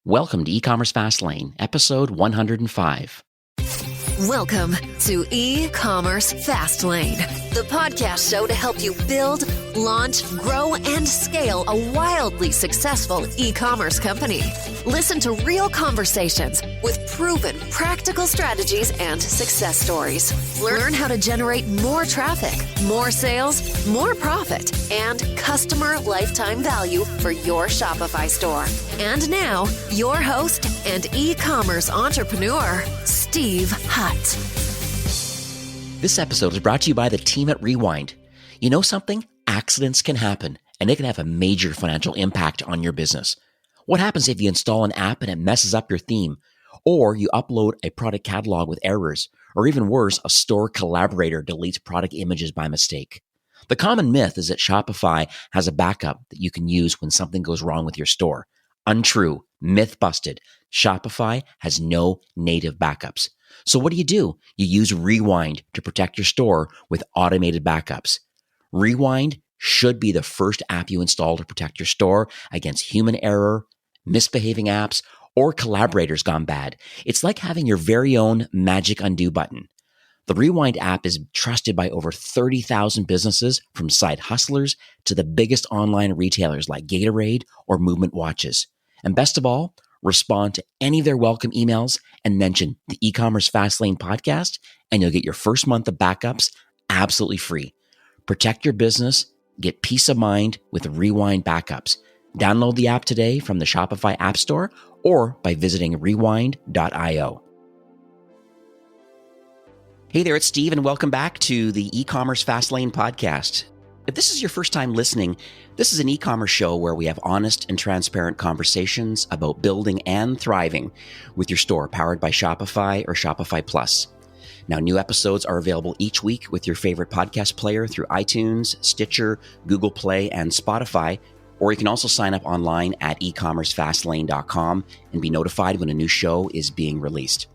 Welcome to E-commerce Fastlane, episode 105. Welcome to E-commerce Fastlane, the podcast show to help you build, launch, grow, and scale a wildly successful e-commerce company. Listen to real conversations with proven practical strategies and success stories. Learn how to generate more traffic, more sales, more profit, and customer lifetime value for your Shopify store. And now, your host and e-commerce entrepreneur, Steve Hutt. This episode is brought to you by the team at Rewind. You know something? Accidents can happen, and they can have a major financial impact on your business. What happens if you install an app and it messes up your theme? Or you upload a product catalog with errors? Or even worse, a store collaborator deletes product images by mistake? The common myth is that Shopify has a backup that you can use when something goes wrong with your store. Untrue. Myth busted. Shopify has no native backups. So what do? You use Rewind to protect your store with automated backups. Rewind should be the first app you install to protect your store against human error, misbehaving apps, or collaborators gone bad. It's like having your very own magic undo button. The Rewind app is trusted by over 30,000 businesses, from side hustlers to the biggest online retailers like Gatorade or Movement Watches. And best of all, respond to any of their welcome emails and mention the E-commerce Fastlane podcast, and you'll get your first month of backups absolutely free. Protect your business, get peace of mind with Rewind backups. Download the app today from the Shopify App Store or by visiting rewind.io. Hey there, it's Steve, and welcome back to the E-commerce Fastlane podcast. If this is your first time listening, this is an e-commerce show where we have honest and transparent conversations about building and thriving with your store, powered by Shopify or Shopify Plus. Now, new episodes are available each week with your favorite podcast player through iTunes, Stitcher, Google Play, and Spotify, or you can also sign up online at ecommercefastlane.com and be notified when a new show is being released.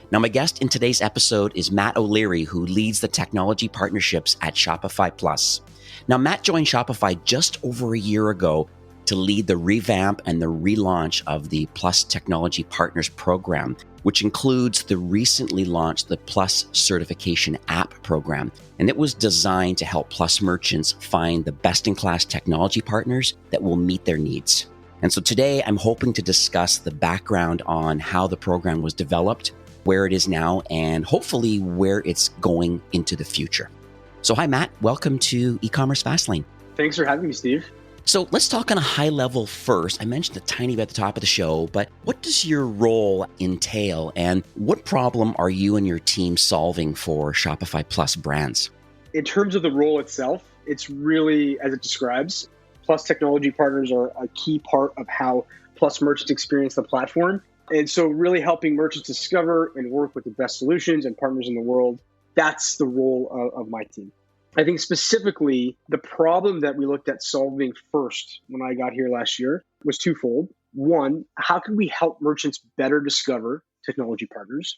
Now, my guest in today's episode is Matt O'Leary, who leads the technology partnerships at Shopify Plus. Now, Matt joined Shopify just over a year ago to lead the revamp and the relaunch of the Plus Technology Partners program, which includes the recently launched the Plus Certification App program. And it was designed to help Plus merchants find the best-in-class technology partners that will meet their needs. And so today, I'm hoping to discuss the background on how the program was developed, where it is now, and hopefully where it's going into the future. So hi, Matt. Welcome to E-commerce Fastlane. Thanks for having me, Steve. So let's talk on a high level first. I mentioned a tiny bit at the top of the show, but what does your role entail, and what problem are you and your team solving for Shopify Plus brands? In terms of the role itself, it's really, as it describes, Plus Technology Partners are a key part of how Plus merchants experience the platform. And so really helping merchants discover and work with the best solutions and partners in the world, that's the role of my team. I think specifically the problem that we looked at solving first when I got here last year was twofold. One, how can we help merchants better discover technology partners?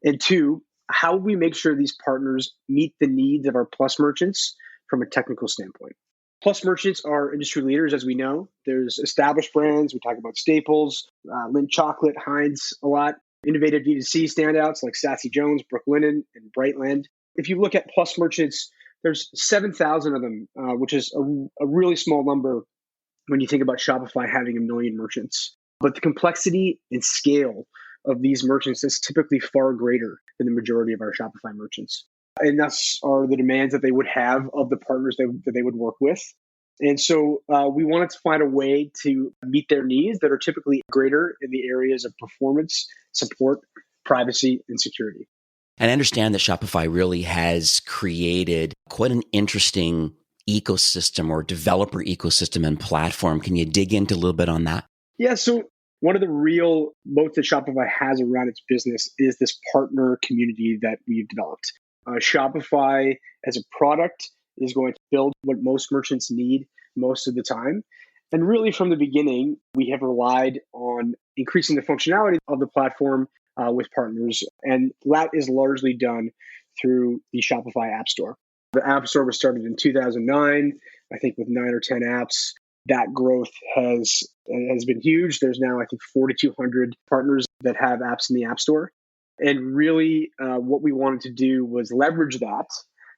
And two, how we make sure these partners meet the needs of our Plus merchants from a technical standpoint. Plus merchants are industry leaders, as we know. There's established brands. We talk about Staples, Lindt Chocolate, Heinz a lot. Innovative D2C standouts like Sassy Jones, Brooklinen, and Brightland. If you look at Plus merchants, there's 7,000 of them, which is a really small number when you think about Shopify having 1 million merchants. But the complexity and scale of these merchants is typically far greater than the majority of our Shopify merchants. And thus are the demands that they would have of the partners that they would work with. And so we wanted to find a way to meet their needs that are typically greater in the areas of performance, support, privacy, and security. And I understand that Shopify really has created quite an interesting ecosystem or developer ecosystem and platform. Can you dig into a little bit on that? Yeah, so one of the real moats that Shopify has around its business is this partner community that we've developed. Shopify as a product is going to build what most merchants need most of the time. And really from the beginning, we have relied on increasing the functionality of the platform with partners. And that is largely done through the Shopify App Store. The App Store was started in 2009, I think with 9 or 10 apps. that growth has been huge. There's now, I think, 4,200 partners that have apps in the App Store. And really, what we wanted to do was leverage that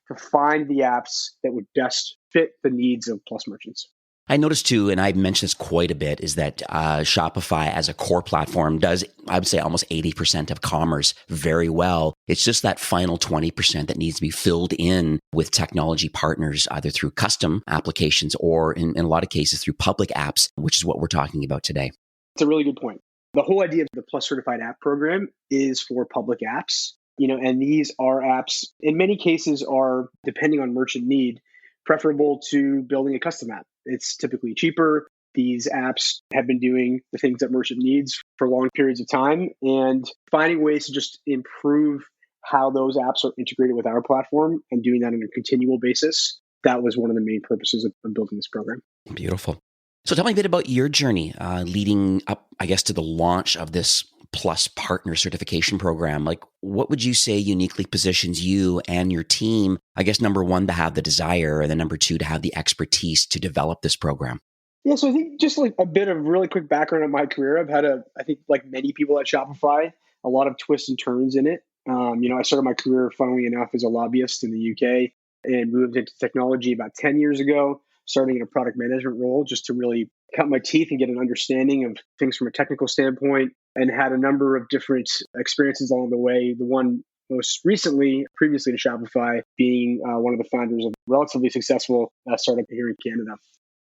to find the apps that would best fit the needs of Plus merchants. I noticed too, and I've mentioned this quite a bit, is that Shopify as a core platform does, I would say, almost 80% of commerce very well. It's just that final 20% that needs to be filled in with technology partners, either through custom applications or in a lot of cases through public apps, which is what we're talking about today. It's a really good point. The whole idea of the Plus Certified App Program is for public apps, and these are apps, in many cases are, depending on merchant need, preferable to building a custom app. It's typically cheaper. These apps have been doing the things that merchant needs for long periods of time, and finding ways to just improve how those apps are integrated with our platform and doing that on a continual basis. That was one of the main purposes of building this program. Beautiful. So tell me a bit about your journey leading up, I guess, to the launch of this Plus Partner Certification Program. Like, what would you say uniquely positions you and your team, I guess, number one, to have the desire, and then number two, to have the expertise to develop this program? Yeah, so I think just like a bit of really quick background on my career. I've had I think like many people at Shopify, a lot of twists and turns in it. I started my career, funnily enough, as a lobbyist in the UK and moved into technology about 10 years ago, starting in a product management role just to really cut my teeth and get an understanding of things from a technical standpoint, and had a number of different experiences along the way. The one most recently, previously to Shopify, being one of the founders of a relatively successful startup here in Canada.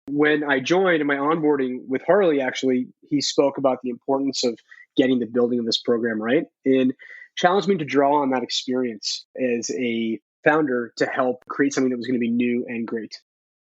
When I joined in my onboarding with Harley, actually, he spoke about the importance of getting the building of this program right and challenged me to draw on that experience as a founder to help create something that was going to be new and great.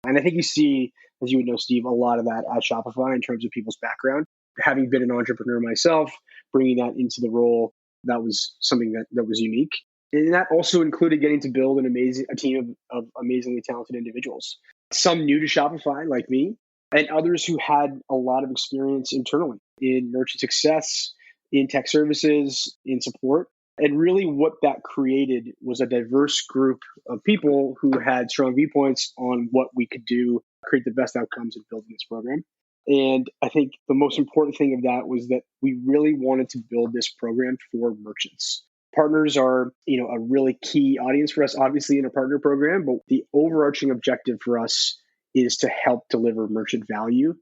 And I think you see, as you would know, Steve, a lot of that at Shopify in terms of people's background. Having been an entrepreneur myself, bringing that into the role, that was something that was unique. And that also included getting to build a team of amazingly talented individuals. Some new to Shopify, like me, and others who had a lot of experience internally in merchant success, in tech services, in support. And really what that created was a diverse group of people who had strong viewpoints on what we could do, create the best outcomes in building this program. And I think the most important thing of that was that we really wanted to build this program for merchants. Partners are, a really key audience for us, obviously, in a partner program, but the overarching objective for us is to help deliver merchant value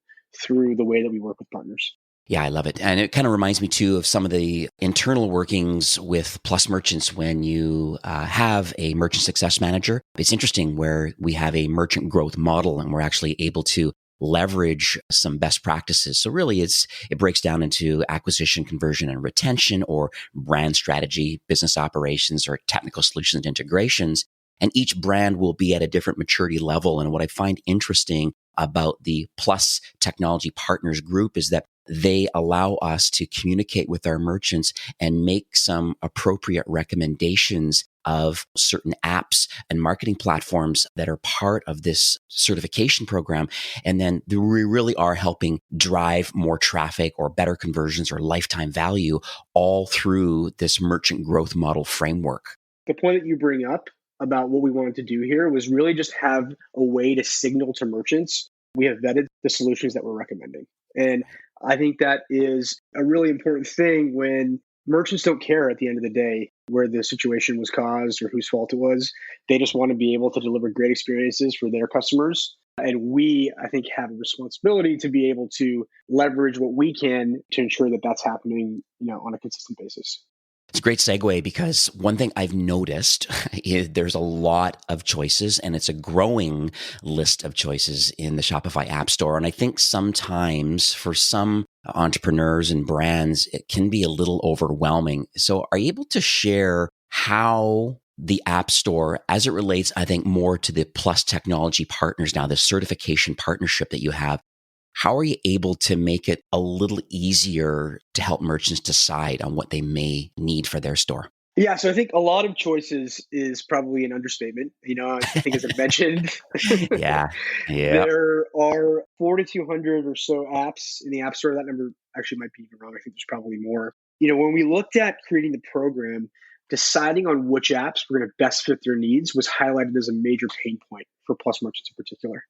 through the way that we work with partners. Yeah, I love it. And it kind of reminds me too of some of the internal workings with Plus merchants when you have a merchant success manager. It's interesting where we have a merchant growth model and we're actually able to leverage some best practices. So really it breaks down into acquisition, conversion, and retention, or brand strategy, business operations, or technical solutions and integrations. And each brand will be at a different maturity level. And what I find interesting about the Plus Technology Partners group is that they allow us to communicate with our merchants and make some appropriate recommendations of certain apps and marketing platforms that are part of this certification program. And then we really are helping drive more traffic or better conversions or lifetime value all through this merchant growth model framework. The point that you bring up about what we wanted to do here was really just have a way to signal to merchants we have vetted the solutions that we're recommending. And I think that is a really important thing when merchants don't care at the end of the day where the situation was caused or whose fault it was. They just want to be able to deliver great experiences for their customers. And we, I think, have a responsibility to be able to leverage what we can to ensure that that's happening, on a consistent basis. It's a great segue because one thing I've noticed is there's a lot of choices, and it's a growing list of choices in the Shopify App Store. And I think sometimes for some entrepreneurs and brands, it can be a little overwhelming. So are you able to share how the App Store, as it relates, I think, more to the Plus Technology Partners now, the certification partnership that you have, how are you able to make it a little easier to help merchants decide on what they may need for their store? Yeah, so I think a lot of choices is probably an understatement. I think as I mentioned, yeah. There are 4,200 or so apps in the App Store. That number actually might be even wrong. I think there's probably more. When we looked at creating the program, deciding on which apps were going to best fit their needs was highlighted as a major pain point for Plus merchants in particular.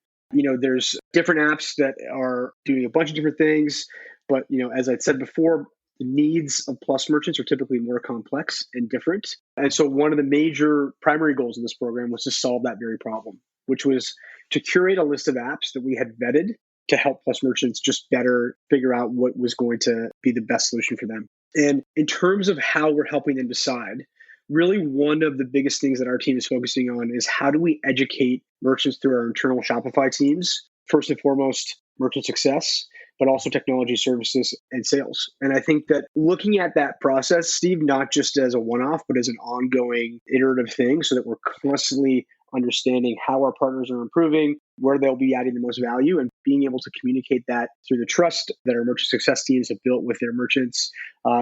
There's different apps that are doing a bunch of different things, but as I said before, the needs of Plus merchants are typically more complex and different. And so one of the major primary goals of this program was to solve that very problem, which was to curate a list of apps that we had vetted to help Plus merchants just better figure out what was going to be the best solution for them. And in terms of how we're helping them decide, really one of the biggest things that our team is focusing on is how do we educate merchants through our internal Shopify teams, first and foremost, merchant success, but also technology services and sales. And I think that looking at that process, Steve, not just as a one-off, but as an ongoing iterative thing so that we're constantly understanding how our partners are improving, where they'll be adding the most value, and being able to communicate that through the trust that our merchant success teams have built with their merchants,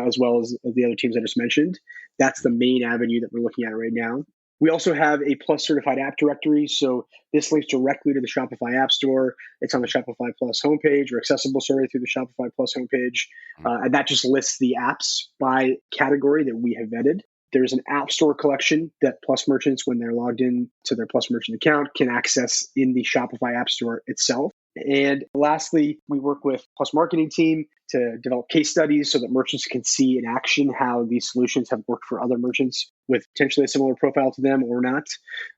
as well as the other teams I just mentioned. That's the main avenue that we're looking at right now. We also have a Plus certified app directory. So this links directly to the Shopify App Store. It's on the Shopify Plus homepage, or accessible, through the Shopify Plus homepage. And that just lists the apps by category that we have vetted. There's an App Store collection that Plus merchants, when they're logged in to their Plus merchant account, can access in the Shopify App Store itself. And lastly, we work with Plus marketing team to develop case studies so that merchants can see in action how these solutions have worked for other merchants with potentially a similar profile to them or not.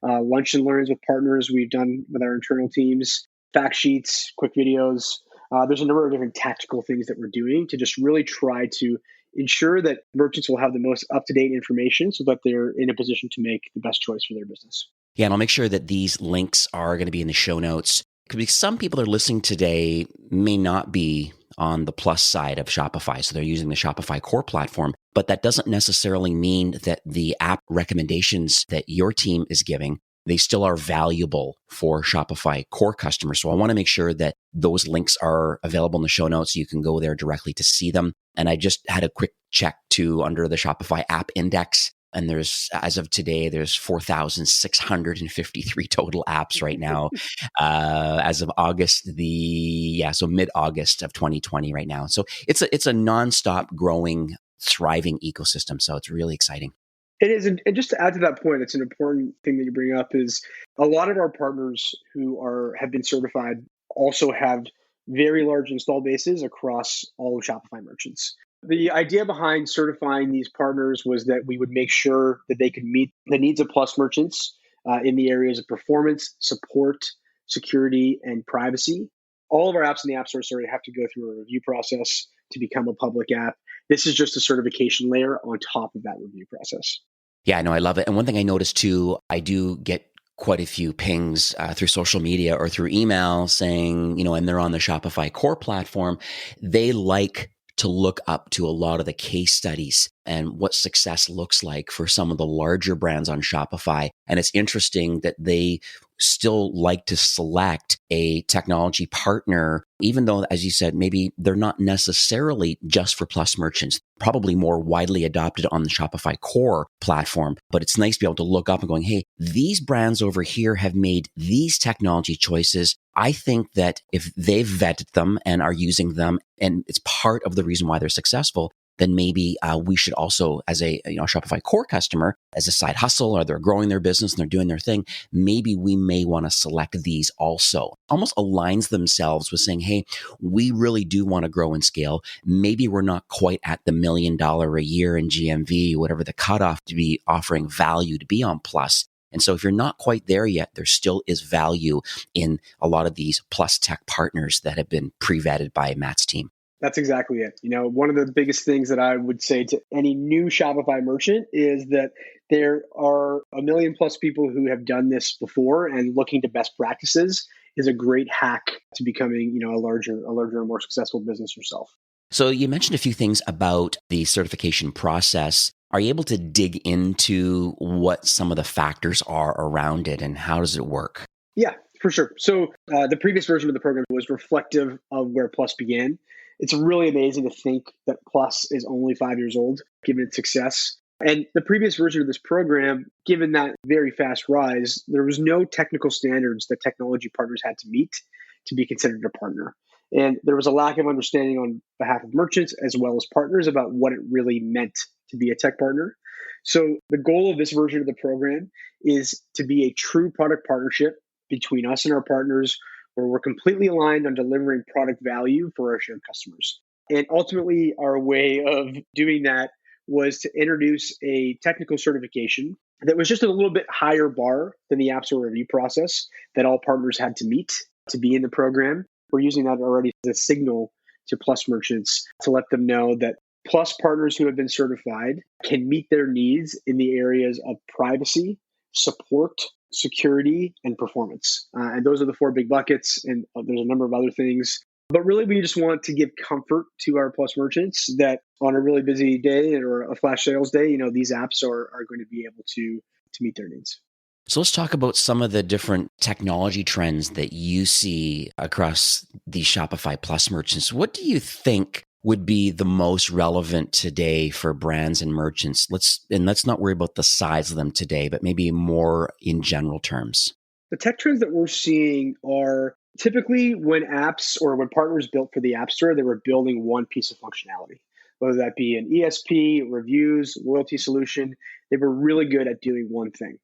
Lunch and learns with partners we've done with our internal teams, fact sheets, quick videos. There's a number of different tactical things that we're doing to just really try to ensure that merchants will have the most up-to-date information so that they're in a position to make the best choice for their business. Yeah, and I'll make sure that these links are going to be in the show notes, because some people that are listening today may not be on the Plus side of Shopify. So they're using the Shopify core platform, but that doesn't necessarily mean that the app recommendations that your team is giving, they still are valuable for Shopify core customers. So I want to make sure that those links are available in the show notes. So you can go there directly to see them. And I just had a quick check too under the Shopify app index. And there's, as of today, there's 4,653 total apps right now, as of August, so mid-August of 2020 right now. So it's a nonstop growing, thriving ecosystem. So it's really exciting. It is. And just to add to that point, it's an important thing that you bring up is a lot of our partners who have been certified also have very large install bases across all of Shopify merchants. The idea behind certifying these partners was that we would make sure that they could meet the needs of Plus merchants in the areas of performance, support, security, and privacy. All of our apps in the App Store have to go through a review process to become a public app. This is just a certification layer on top of that review process. Yeah, no, I love it. And one thing I noticed too, I do get quite a few pings through social media or through email saying, and they're on the Shopify core platform. They like to look up to a lot of the case studies and what success looks like for some of the larger brands on Shopify. And it's interesting that they still like to select a technology partner, even though, as you said, maybe they're not necessarily just for Plus merchants, probably more widely adopted on the Shopify core platform. But it's nice to be able to look up and going, hey, these brands over here have made these technology choices. I think that if they've vetted them and are using them, and it's part of the reason why they're successful, then maybe we should also, as a Shopify core customer, as a side hustle, or they're growing their business and they're doing their thing, maybe we may want to select these also. Almost aligns themselves with saying, hey, we really do want to grow and scale. Maybe we're not quite at the $1 million a year in GMV, whatever the cutoff to be offering value to be on Plus. And so if you're not quite there yet, there still is value in a lot of these Plus tech partners that have been pre-vetted by Matt's team. That's exactly it. One of the biggest things that I would say to any new Shopify merchant is that there are 1 million plus people who have done this before, and looking to best practices is a great hack to becoming, a larger and more successful business yourself. So you mentioned a few things about the certification process. Are you able to dig into what some of the factors are around it and how does it work? Yeah, for sure. So the previous version of the program was reflective of where Plus began. It's really amazing to think that Plus is only 5 years old, given its success. And the previous version of this program, given that very fast rise, there was no technical standards that technology partners had to meet to be considered a partner. And there was a lack of understanding on behalf of merchants as well as partners about what it really meant to be a tech partner. So the goal of this version of the program is to be a true product partnership between us and our partners, where we're completely aligned on delivering product value for our shared customers. And ultimately, our way of doing that was to introduce a technical certification that was just a little bit higher bar than the App Store review process that all partners had to meet to be in the program. We're using that already as a signal to Plus merchants to let them know that Plus partners who have been certified can meet their needs in the areas of privacy, support, security, and performance. And those are the four big buckets. And there's a number of other things. But really, we just want to give comfort to our Plus merchants that on a really busy day or a flash sales day, these apps are going to be able to meet their needs. So let's talk about some of the different technology trends that you see across the Shopify Plus merchants. What do you think would be the most relevant today for brands and merchants? Let's not worry about the size of them today, but maybe more in general terms. The tech trends that we're seeing are typically when apps or when partners built for the App Store, they were building one piece of functionality, whether that be an ESP, reviews, loyalty solution. They were really good at doing one thing.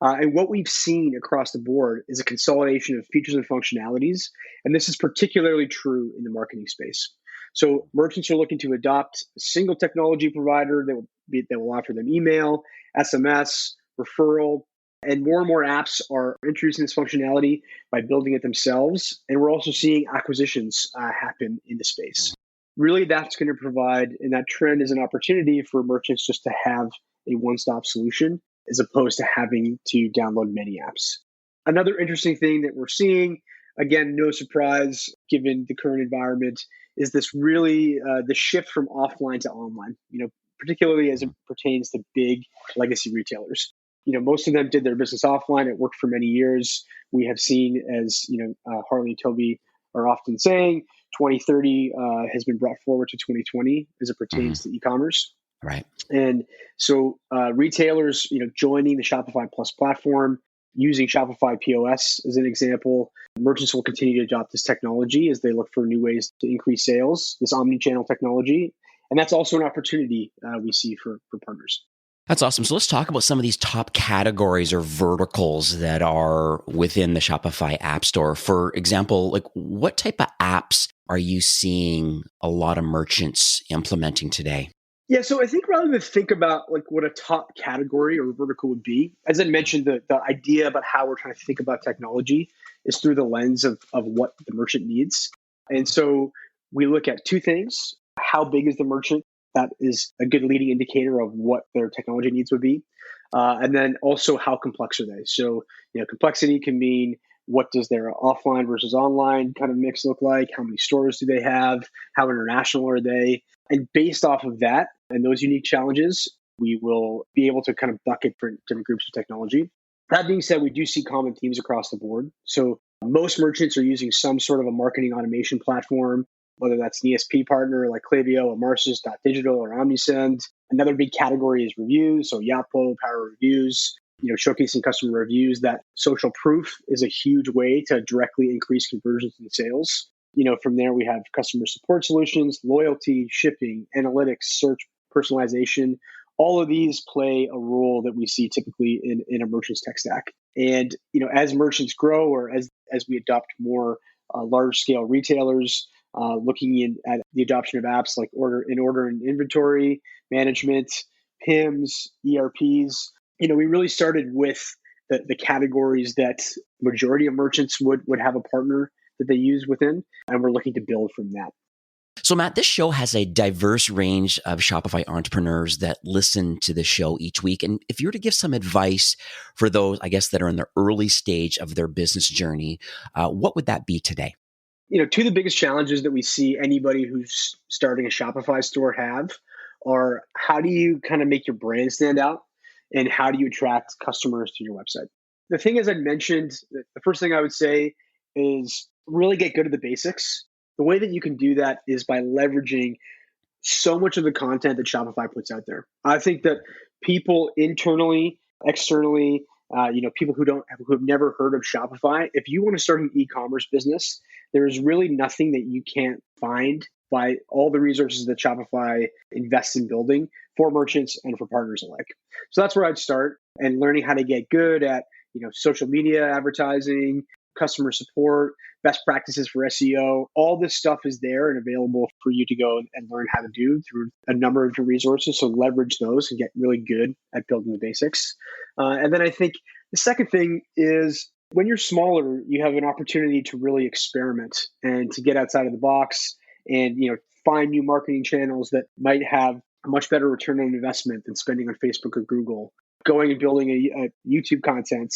And what we've seen across the board is a consolidation of features and functionalities. And this is particularly true in the marketing space. So merchants are looking to adopt a single technology provider that will offer them email, SMS, referral, and more apps are introducing this functionality by building it themselves. And we're also seeing acquisitions happen in the space. Really, that's going to provide, and that trend is an opportunity for merchants just to have a one-stop solution as opposed to having to download many apps. Another interesting thing that we're seeing, again, no surprise given the current environment, is this really the shift from offline to online, particularly as it pertains to big legacy retailers. Most of them did their business offline. It worked for many years. We have seen, as Harley and Toby are often saying, 2030 has been brought forward to 2020 as it pertains to e-commerce. Right. And so retailers, joining the Shopify Plus platform, using Shopify POS as an example, merchants will continue to adopt this technology as they look for new ways to increase sales, this omni-channel technology. And that's also an opportunity we see for partners. That's awesome. So let's talk about some of these top categories or verticals that are within the Shopify App Store. For example, like what type of apps are you seeing a lot of merchants implementing today? Yeah, so I think rather than think about like what a top category or vertical would be, as I mentioned, the idea about how we're trying to think about technology is through the lens of what the merchant needs. And so we look at two things. How big is the merchant? That is a good leading indicator of what their technology needs would be. And then also how complex are they? So, complexity can mean what does their offline versus online kind of mix look like? How many stores do they have? How international are they? And based off of that and those unique challenges, we will be able to kind of bucket for different groups of technology. That being said, we do see common themes across the board. So most merchants are using some sort of a marketing automation platform, whether that's an ESP partner like Klaviyo or Marcis, Digital or Omnisend. Another big category is reviews. So Yapo, Power Reviews, showcasing customer reviews. That social proof is a huge way to directly increase conversions and sales. From there, we have customer support solutions, loyalty, shipping, analytics, search, personalization. All of these play a role that we see typically in a merchant's tech stack. And, as merchants grow or as we adopt more large scale retailers, looking at the adoption of apps like order and inventory management, PIMs, ERPs, we really started with the categories that majority of merchants would have a partner that they use within, and we're looking to build from that. So Matt, this show has a diverse range of Shopify entrepreneurs that listen to the show each week. And if you were to give some advice for those, I guess, that are in the early stage of their business journey, what would that be today? Two of the biggest challenges that we see anybody who's starting a Shopify store have are how do you kind of make your brand stand out and how do you attract customers to your website? The thing, as I mentioned, the first thing I would say is really get good at the basics. The way that you can do that is by leveraging so much of the content that Shopify puts out there. I think that people internally, externally, people who have never heard of Shopify, if you want to start an e-commerce business, there's really nothing that you can't find by all the resources that Shopify invests in building for merchants and for partners alike. So that's where I'd start, and learning how to get good at social media advertising, customer support, best practices for SEO. All this stuff is there and available for you to go and learn how to do through a number of different resources. So leverage those and get really good at building the basics. And then I think the second thing is when you're smaller, you have an opportunity to really experiment and to get outside of the box and find new marketing channels that might have a much better return on investment than spending on Facebook or Google. Going and building a YouTube content,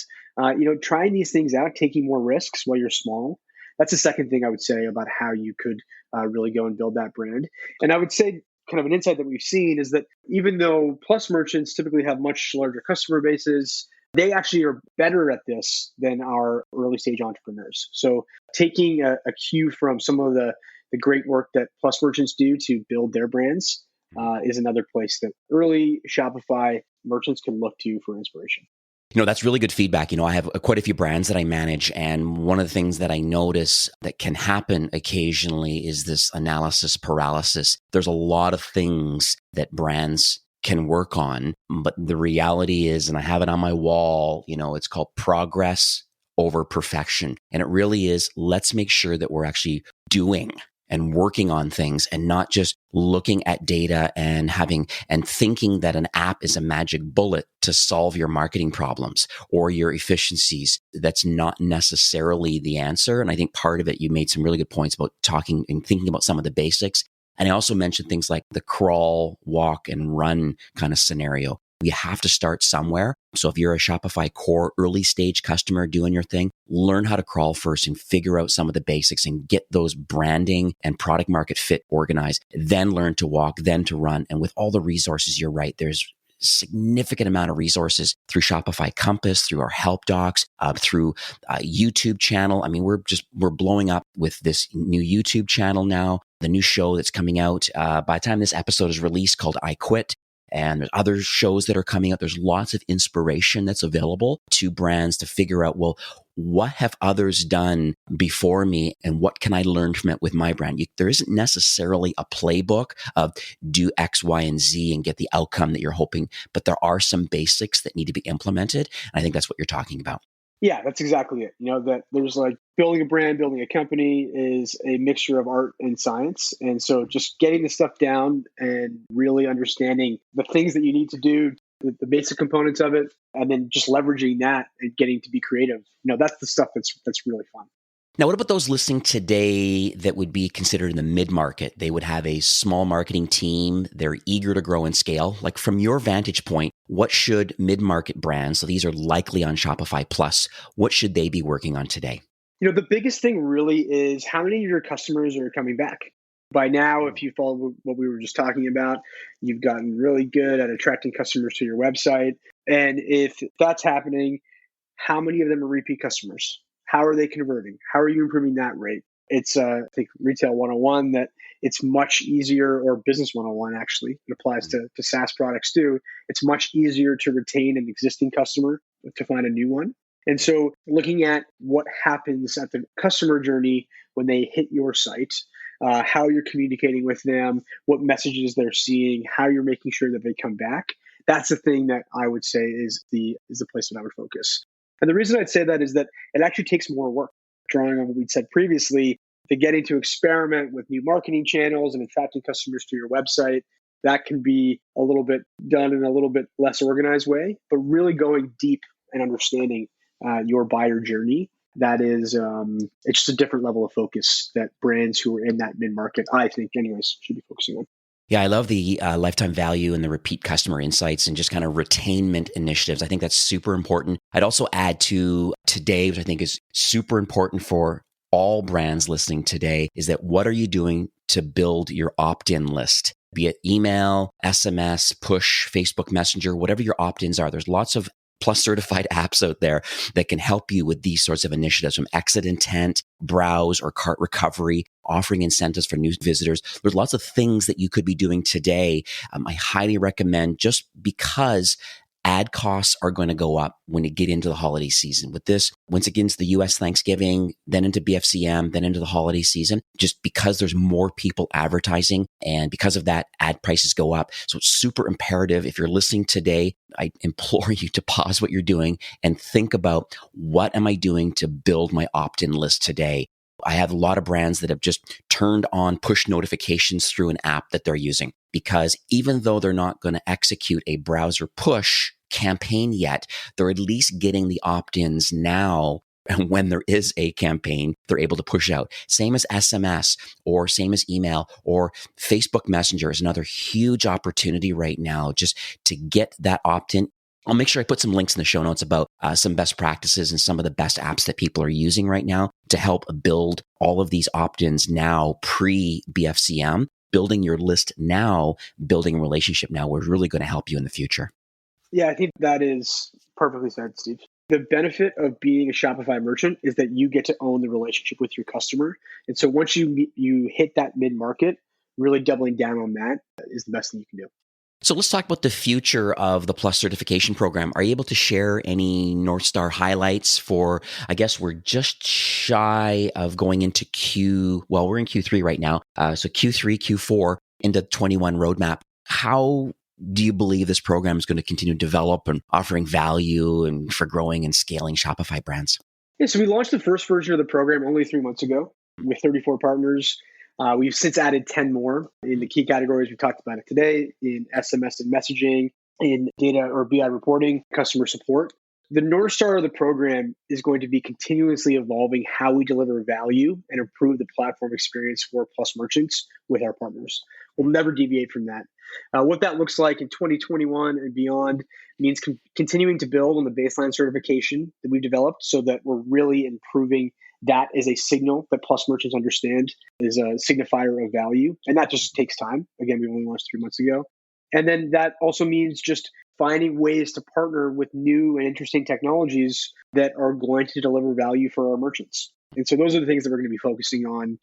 trying these things out, taking more risks while you're small. That's the second thing I would say about how you could really go and build that brand. And I would say kind of an insight that we've seen is that even though Plus merchants typically have much larger customer bases, they actually are better at this than our early stage entrepreneurs. So taking a cue from some of the great work that Plus merchants do to build their brands is another place that early Shopify merchants can look to for inspiration. That's really good feedback. I have quite a few brands that I manage. And one of the things that I notice that can happen occasionally is this analysis paralysis. There's a lot of things that brands can work on, but the reality is, and I have it on my wall, it's called progress over perfection. And it really is, let's make sure that we're actually doing and working on things and not just looking at data and thinking that an app is a magic bullet to solve your marketing problems or your efficiencies. That's not necessarily the answer. And I think part of it, you made some really good points about talking and thinking about some of the basics. And I also mentioned things like the crawl, walk, and run kind of scenario. You have to start somewhere. So if you're a Shopify core early stage customer doing your thing, learn how to crawl first and figure out some of the basics and get those branding and product market fit organized. Then learn to walk, then to run. And with all the resources, you're right, there's significant amount of resources through Shopify Compass, through our help docs, through YouTube channel. I mean, we're blowing up with this new YouTube channel now, the new show that's coming out by the time this episode is released called I Quit. And there's other shows that are coming out. There's lots of inspiration that's available to brands to figure out, well, what have others done before me and what can I learn from it with my brand? There isn't necessarily a playbook of do X, Y, and Z and get the outcome that you're hoping, but there are some basics that need to be implemented. And I think that's what you're talking about. Yeah, that's exactly it. That there's like building a brand, building a company is a mixture of art and science. And so just getting the stuff down and really understanding the things that you need to do, the basic components of it, and then just leveraging that and getting to be creative. That's the stuff that's really fun. Now, what about those listening today that would be considered in the mid-market? They would have a small marketing team. They're eager to grow and scale. Like from your vantage point, what should mid-market brands, so these are likely on Shopify Plus, what should they be working on today? The biggest thing really is how many of your customers are coming back. By now, if you follow what we were just talking about, you've gotten really good at attracting customers to your website. And if that's happening, how many of them are repeat customers? How are they converting? How are you improving that rate? It's, I think, Retail 101 that it's much easier, or Business 101 actually, it applies to SaaS products too. It's much easier to retain an existing customer to find a new one. And so looking at what happens at the customer journey when they hit your site, how you're communicating with them, what messages they're seeing, how you're making sure that they come back, that's the thing that I would say is the place that I would focus. And the reason I'd say that is that it actually takes more work. Drawing on what we'd said previously, to getting to experiment with new marketing channels and attracting customers to your website, that can be a little bit done in a little bit less organized way, but really going deep and understanding your buyer journey. That is, it's just a different level of focus that brands who are in that mid-market, I think anyways, should be focusing on. Yeah, I love the lifetime value and the repeat customer insights and just kind of retainment initiatives. I think that's super important. I'd also add to today, which I think is super important for all brands listening today, is that what are you doing to build your opt-in list? Be it email, SMS, push, Facebook Messenger, whatever your opt-ins are. There's lots of Plus certified apps out there that can help you with these sorts of initiatives, from exit intent, browse, or cart recovery, offering incentives for new visitors. There's lots of things that you could be doing today. I highly recommend, just because ad costs are going to go up when you get into the holiday season. With this, once it gets into the US Thanksgiving, then into BFCM, then into the holiday season, just because there's more people advertising. And because of that, ad prices go up. So it's super imperative. If you're listening today, I implore you to pause what you're doing and think about, what am I doing to build my opt-in list today? I have a lot of brands that have just turned on push notifications through an app that they're using, because even though they're not going to execute a browser push campaign yet, they're at least getting the opt-ins now. And when there is a campaign, they're able to push out. Same as SMS or same as email or Facebook Messenger is another huge opportunity right now just to get that opt-in. I'll make sure I put some links in the show notes about some best practices and some of the best apps that people are using right now to help build all of these opt-ins now pre-BFCM. Building your list now, building a relationship now, we're really going to help you in the future. Yeah, I think that is perfectly said, Steve. The benefit of being a Shopify merchant is that you get to own the relationship with your customer. And so once you hit that mid-market, really doubling down on that is the best thing you can do. So let's talk about the future of the Plus certification program. Are you able to share any North Star highlights for, I guess we're just shy of going into we're in Q3 right now. So Q3, Q4 into 21 roadmap. How do you believe this program is going to continue to develop and offering value and for growing and scaling Shopify brands? Yeah, so we launched the first version of the program only 3 months ago with 34 partners. We've since added 10 more in the key categories we talked about it today, in SMS and messaging, in data or BI reporting, customer support. The North Star of the program is going to be continuously evolving how we deliver value and improve the platform experience for Plus merchants with our partners. We'll never deviate from that. What that looks like in 2021 and beyond means continuing to build on the baseline certification that we've developed so that we're really improving that as a signal that Plus merchants understand is a signifier of value. And that just takes time. Again, we only launched 3 months ago. And then that also means just finding ways to partner with new and interesting technologies that are going to deliver value for our merchants. And so those are the things that we're going to be focusing on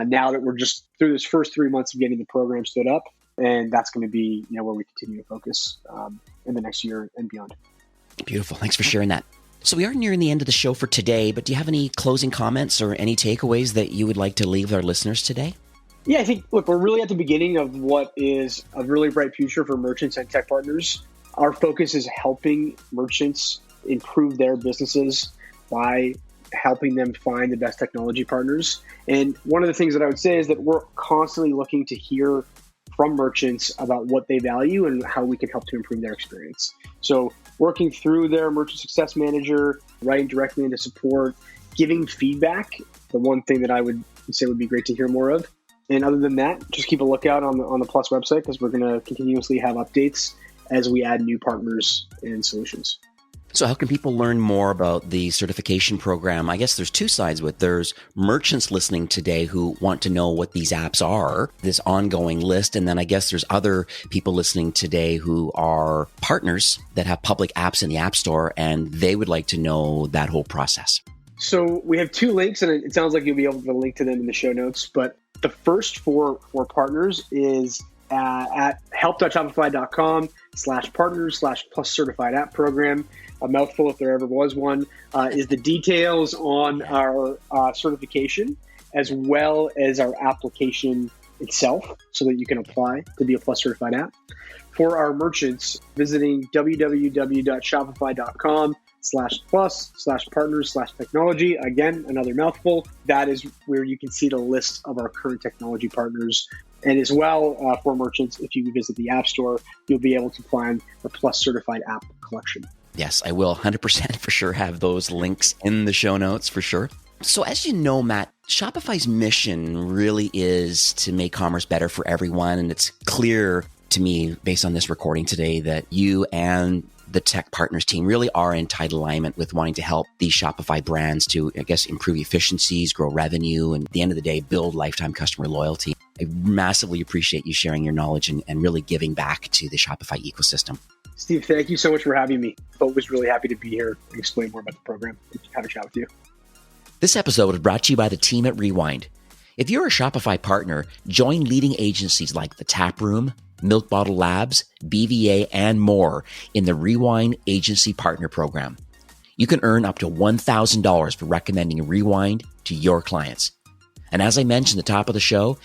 now that we're just through this first 3 months of getting the program stood up. And that's going to be where we continue to focus in the next year and beyond. Beautiful. Thanks for sharing that. So we are nearing the end of the show for today, but do you have any closing comments or any takeaways that you would like to leave with our listeners today? Yeah, I think, look, we're really at the beginning of what is a really bright future for merchants and tech partners. Our focus is helping merchants improve their businesses by helping them find the best technology partners. And one of the things that I would say is that we're constantly looking to hear from merchants about what they value and how we can help to improve their experience. So working through their merchant success manager, writing directly into support, giving feedback, the one thing that I would say would be great to hear more of. And other than that, just keep a lookout on the Plus website, because we're going to continuously have updates as we add new partners and solutions. So how can people learn more about the certification program? I guess there's two sides with it. There's merchants listening today who want to know what these apps are, this ongoing list. And then I guess there's other people listening today who are partners that have public apps in the App Store, and they would like to know that whole process. So we have 2 links, and it sounds like you'll be able to link to them in the show notes. But the first for partners is at help.shopify.com/partners/plus certified app program. A mouthful if there ever was one, is the details on our certification, as well as our application itself, so that you can apply to be a Plus certified app. For our merchants, visiting www.shopify.com/plus/partners/technology. Again, another mouthful. That is where you can see the list of our current technology partners. And as well, for merchants, if you visit the App Store, you'll be able to find the Plus certified app collection. Yes, I will 100% for sure have those links in the show notes for sure. So as you know, Matt, Shopify's mission really is to make commerce better for everyone. And it's clear to me, based on this recording today, that you and the tech partners team really are in tight alignment with wanting to help these Shopify brands to, I guess, improve efficiencies, grow revenue, and at the end of the day, build lifetime customer loyalty. I massively appreciate you sharing your knowledge and really giving back to the Shopify ecosystem. Steve, thank you so much for having me. I was really happy to be here and explain more about the program and have a chat with you. This episode was brought to you by the team at Rewind. If you're a Shopify partner, join leading agencies like The Tap Room, Milk Bottle Labs, BVA, and more in the Rewind Agency Partner Program. You can earn up to $1,000 for recommending Rewind to your clients. And as I mentioned at the top of the show,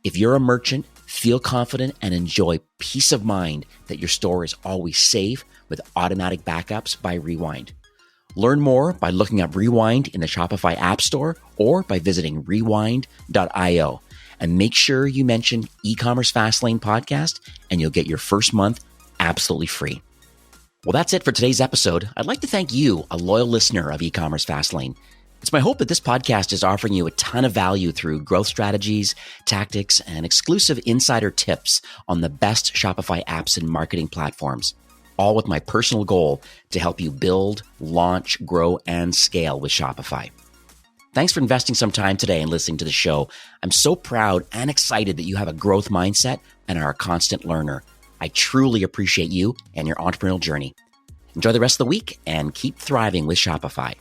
if you're a merchant, feel confident and enjoy peace of mind that your store is always safe with automatic backups by Rewind. Learn more by looking up Rewind in the Shopify App Store or by visiting rewind.io. And make sure you mention E-commerce Fastlane podcast and you'll get your first month absolutely free. Well, that's it for today's episode. I'd like to thank you, a loyal listener of E-commerce Fastlane. It's my hope that this podcast is offering you a ton of value through growth strategies, tactics, and exclusive insider tips on the best Shopify apps and marketing platforms, all with my personal goal to help you build, launch, grow, and scale with Shopify. Thanks for investing some time today and listening to the show. I'm so proud and excited that you have a growth mindset and are a constant learner. I truly appreciate you and your entrepreneurial journey. Enjoy the rest of the week and keep thriving with Shopify.